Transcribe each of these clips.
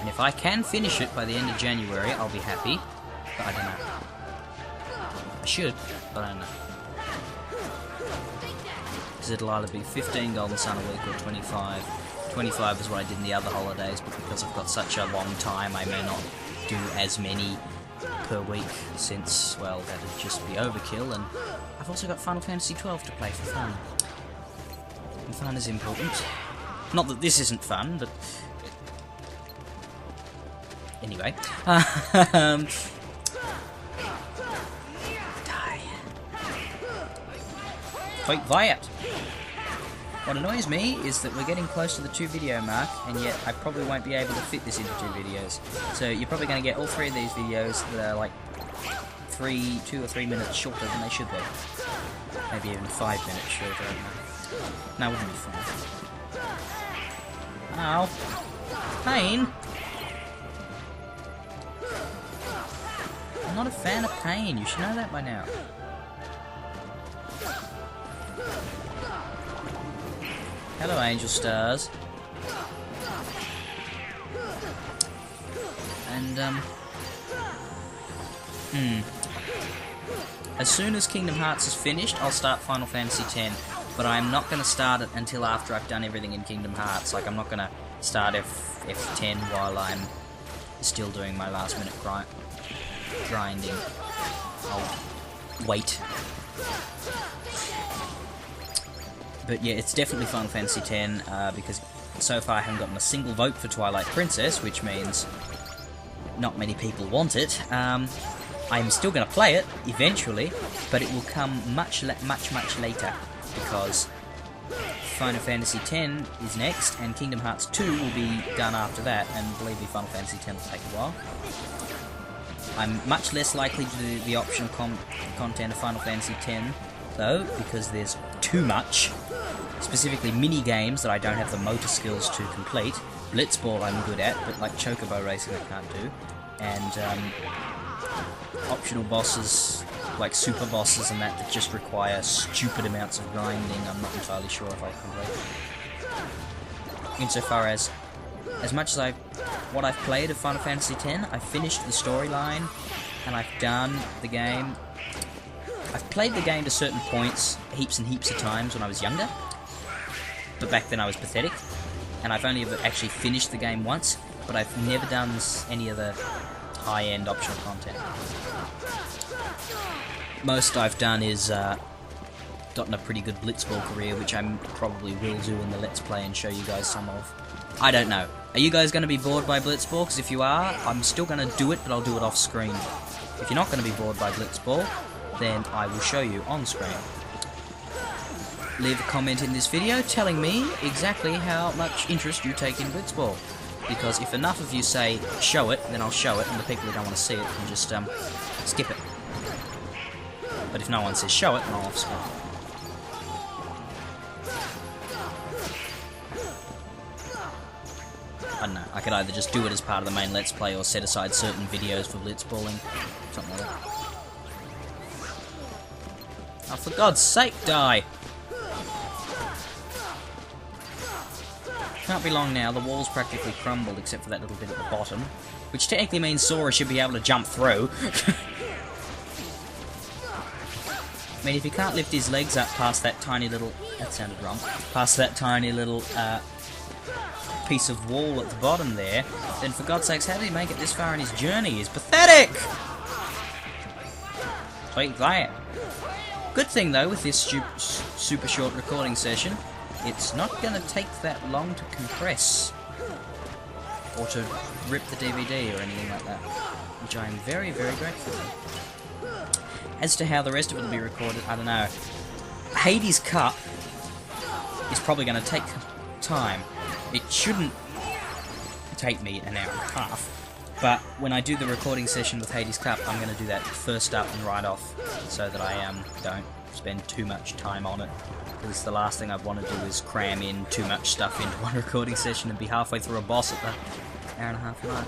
And if I can finish it by the end of January, I'll be happy. But I don't know. I should, but I don't know. Because it'll either be 15 Golden Sun a week or 25. 25 is what I did in the other holidays, but because I've got such a long time, I may not do as many per week, since, well, that'd just be overkill, and I've also got Final Fantasy XII to play for fun. And fun is important. Not that this isn't fun, but... Anyway. Die. Quite quiet. What annoys me is that we're getting close to the 2 video mark, and yet I probably won't be able to fit this into 2 videos. So you're probably going to get all 3 of these videos that are like 2 or 3 minutes shorter than they should be. Maybe even 5 minutes shorter, I don't know. No, it wouldn't be fun. Ow. Pain? I'm not a fan of pain, you should know that by now. Hello, Angel Stars. And, as soon as Kingdom Hearts is finished, I'll start Final Fantasy X, but I'm not going to start it until after I've done everything in Kingdom Hearts. Like, I'm not going to start F10 while I'm still doing my last minute grinding. I'll wait. But yeah, it's definitely Final Fantasy X, because so far I haven't gotten a single vote for Twilight Princess, which means not many people want it. I'm still going to play it, eventually, but it will come much later, because Final Fantasy X is next, and Kingdom Hearts 2 will be done after that, and believe me, Final Fantasy X will take a while. I'm much less likely to do the optional content of Final Fantasy X, though, because there's too much, specifically mini-games that I don't have the motor skills to complete. Blitzball I'm good at, but like Chocobo Racing I can't do, and optional bosses, like super bosses and that just require stupid amounts of grinding, I'm not entirely sure if I'll complete. Insofar as much as what I've played of Final Fantasy X, I've finished the storyline, and I've done the game. I've played the game to certain points heaps and heaps of times when I was younger, but back then I was pathetic, and I've only ever actually finished the game once, but I've never done any of the high-end optional content. Most I've done is gotten a pretty good Blitzball career, which I probably will do in the Let's Play and show you guys some of. I don't know. Are you guys going to be bored by Blitzball? Because if you are, I'm still going to do it, but I'll do it off screen. If you're not going to be bored by Blitzball, then I will show you on screen. Leave a comment in this video telling me exactly how much interest you take in Blitzball. Because if enough of you say, show it, then I'll show it, and the people who don't want to see it can just skip it. But if no one says show it, then I'll off screen. I don't know, I could either just do it as part of the main Let's Play or set aside certain videos for Blitzballing, something like that. Oh, for God's sake, die! Can't be long now, the wall's practically crumbled except for that little bit at the bottom, which technically means Sora should be able to jump through. I mean, if he can't lift his legs up past that tiny little... that sounded wrong. Past that tiny little, piece of wall at the bottom there, then for God's sakes, how did he make it this far in his journey? He's pathetic! Sweet glad. Good thing though, with this super short recording session, it's not going to take that long to compress, or to rip the DVD or anything like that, which I am very, very grateful for. As to how the rest of it will be recorded, I don't know. Hades Cup is probably going to take time. It shouldn't take me an hour and a half, but when I do the recording session with Hades Cup, I'm going to do that first up and right off, so that I don't spend too much time on it, because the last thing I want to do is cram in too much stuff into one recording session and be halfway through a boss at the hour and a half mark.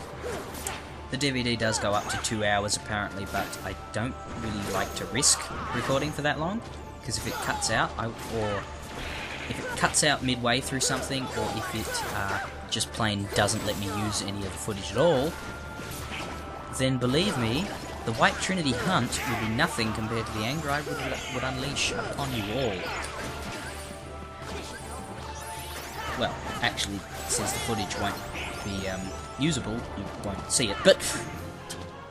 The DVD does go up to 2 hours apparently, but I don't really like to risk recording for that long, because if it cuts out, or if it cuts out midway through something, or if it just plain doesn't let me use any of the footage at all, then believe me, the White Trinity hunt would be nothing compared to the anger I would unleash upon you all. Well, actually, since the footage won't be usable, you won't see it, but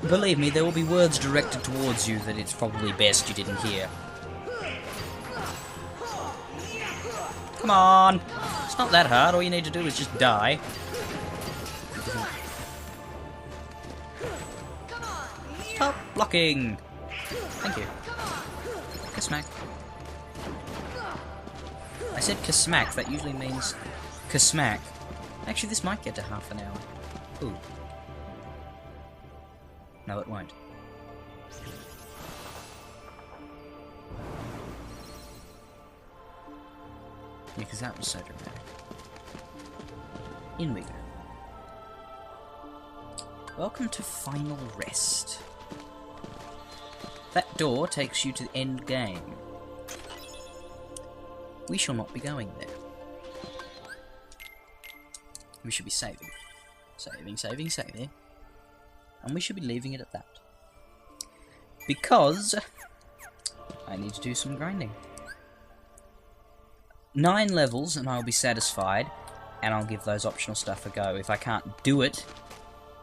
believe me, there will be words directed towards you that it's probably best you didn't hear. Come on! It's not that hard, all you need to do is just die. Stop blocking! Thank you. Kasmack. I said Kasmack, that usually means Kasmack. Actually, this might get to half an hour. Ooh. No, it won't. Yeah, because that was so dramatic. In we go. Welcome to Final Rest. That door takes you to the end game. We shall not be going there. We should be saving. Saving. And we should be leaving it at that. Because I need to do some grinding. 9 levels and I'll be satisfied, and I'll give those optional stuff a go. If I can't do it,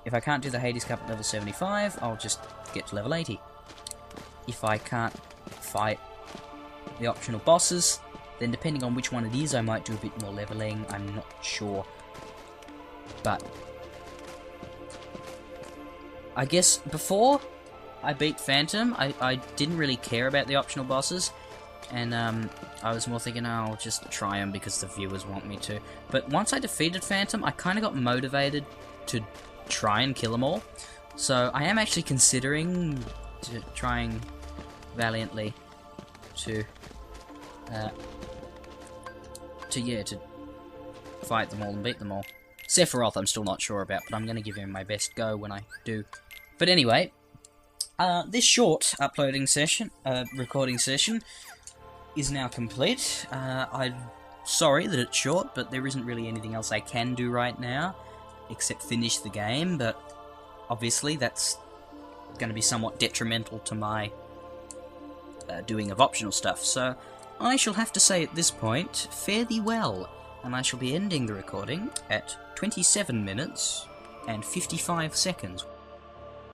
if I can't do the Hades Cup at level 75, I'll just get to level 80. If I can't fight the optional bosses, then depending on which one it is, I might do a bit more leveling, I'm not sure. But I guess before I beat Phantom, I didn't really care about the optional bosses, and I was more thinking, oh, I'll just try them because the viewers want me to. But once I defeated Phantom, I kind of got motivated to try and kill them all. So I am actually considering trying valiantly to fight them all and beat them all. Sephiroth I'm still not sure about, but I'm going to give him my best go when I do. But anyway, this short recording session is now complete. I'm sorry that it's short, but there isn't really anything else I can do right now, except finish the game, but obviously that's going to be somewhat detrimental to my doing of optional stuff, so I shall have to say at this point, fare thee well, and I shall be ending the recording at 27 minutes and 55 seconds.